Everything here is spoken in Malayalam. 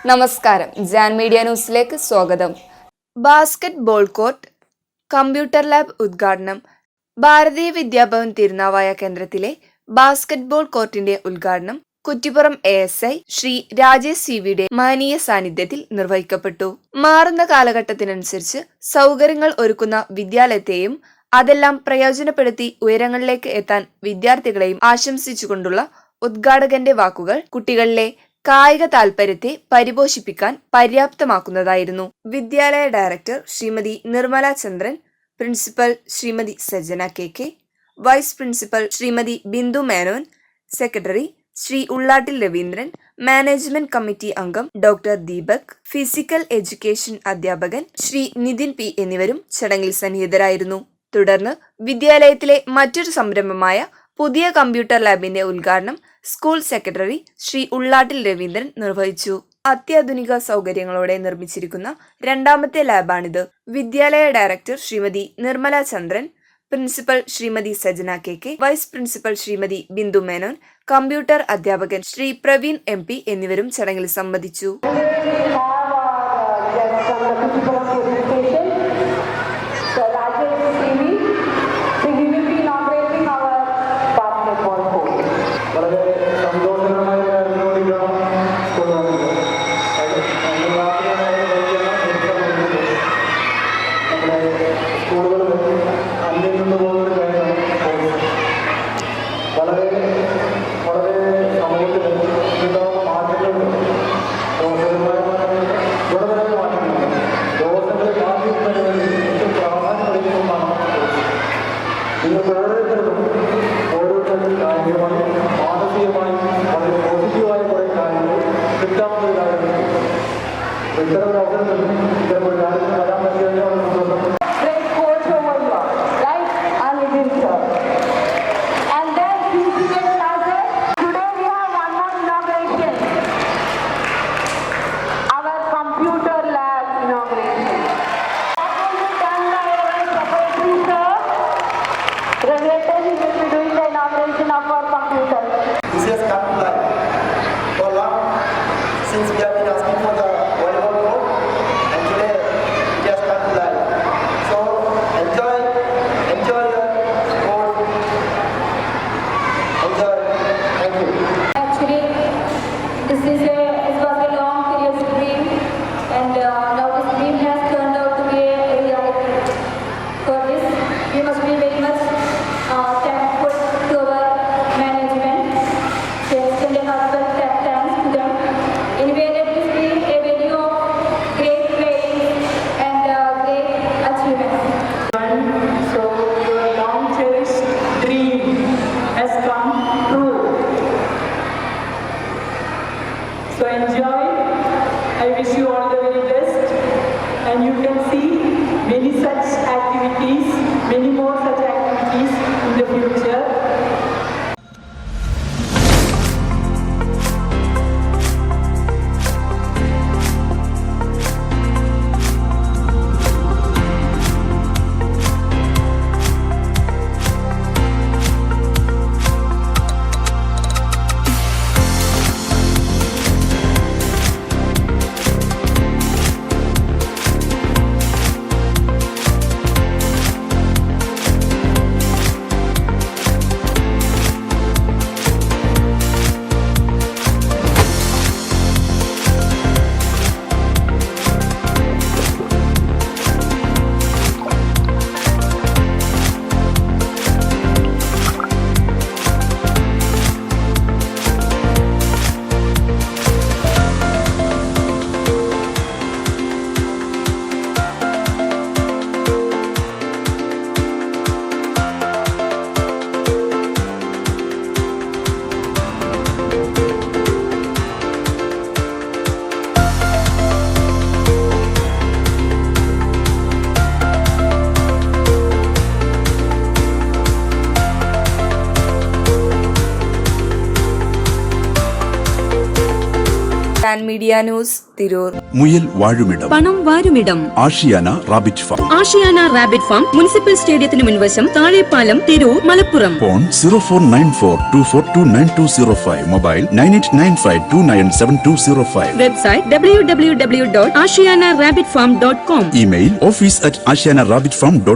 നമസ്കാരം, ജാൻ മീഡിയ ന്യൂസിലേക്ക് സ്വാഗതം. Basket ball court, computer lab ഉദ്ഘാടനം. ഭാരതീയ വിദ്യാഭവൻ തിരുനാവായ കേന്ദ്രത്തിലെ ബാസ്കറ്റ് ബോൾ കോർട്ടിന്റെ ഉദ്ഘാടനം കുറ്റിപ്പുറം ASI ശ്രീ രാജേഷ് CVയുടെ മഹനീയ സാന്നിധ്യത്തിൽ നിർവഹിക്കപ്പെട്ടു. മാറുന്ന കാലഘട്ടത്തിനനുസരിച്ച് സൗകര്യങ്ങൾ ഒരുക്കുന്ന വിദ്യാലയത്തെയും അതെല്ലാം പ്രയോജനപ്പെടുത്തി ഉയരങ്ങളിലേക്ക് എത്താൻ വിദ്യാർത്ഥികളെയും ആശംസിച്ചുകൊണ്ടുള്ള ഉദ്ഘാടകന്റെ വാക്കുകൾ കുട്ടികളിലെ കായിക താൽപര്യത്തെ പരിപോഷിപ്പിക്കാൻ പര്യാപ്തമാക്കുന്നതായിരുന്നു. വിദ്യാലയ director Shrimati Nirmala Chandran, principal Shrimati Sajjana KK, vice principal Shrimati Bindu Menon, secretary Shri Ullattil Raveendran, management committee അംഗം ഡോക്ടർ ദീപക്, ഫിസിക്കൽ എഡ്യൂക്കേഷൻ അധ്യാപകൻ ശ്രീ നിതിൻ P എന്നിവരും ചടങ്ങിൽ സന്നിഹിതരായിരുന്നു. തുടർന്ന് വിദ്യാലയത്തിലെ മറ്റൊരു സംരംഭമായ പുതിയ കമ്പ്യൂട്ടർ ലാബിന്റെ ഉദ്ഘാടനം സ്കൂൾ സെക്രട്ടറി ശ്രീ ഉള്ളാട്ടിൽ രവീന്ദ്രൻ നിർവഹിച്ചു. അത്യാധുനിക സൗകര്യങ്ങളോടെ നിർമ്മിച്ചിരിക്കുന്ന രണ്ടാമത്തെ ലാബാണിത്. വിദ്യാലയ director Shrimati Nirmala Chandran, principal Shrimati Sajjana KK, vice principal Shrimati Bindu Menon, computer അധ്യാപകൻ ശ്രീ പ്രവീൺ MP എന്നിവരും ചടങ്ങിൽ സംബന്ധിച്ചു. Since we have been asking for the volleyball court, and today it has come to life. So enjoy your sport. Enjoy. Thank you. Actually, it was a long period dream, and now this dream has turned out to be a reality. For this, we must be very much thankful to our management. They extend a heartfelt thanks to them. Anyway, let this be a video of great praise and great achievements. So your long cherished dream has come true. So enjoy. I wish you all the very best, and you can see many such activities, many more such activities in the future. Media news Tirur. മുയൽ വാഴുമിടം, പണം വാരുമിടം, Ashiyana rabbit farm. Ashiyana rabbit farm municipal സ്റ്റേഡിയത്തിന് മുൻവശം, Thazhepalam, Tirur, Malappuram. Phone 049424292205. Mobile 9895297205. Website www.ashiyanarabbitfarm.com. Email office@ashiyanarabbitfarm.com.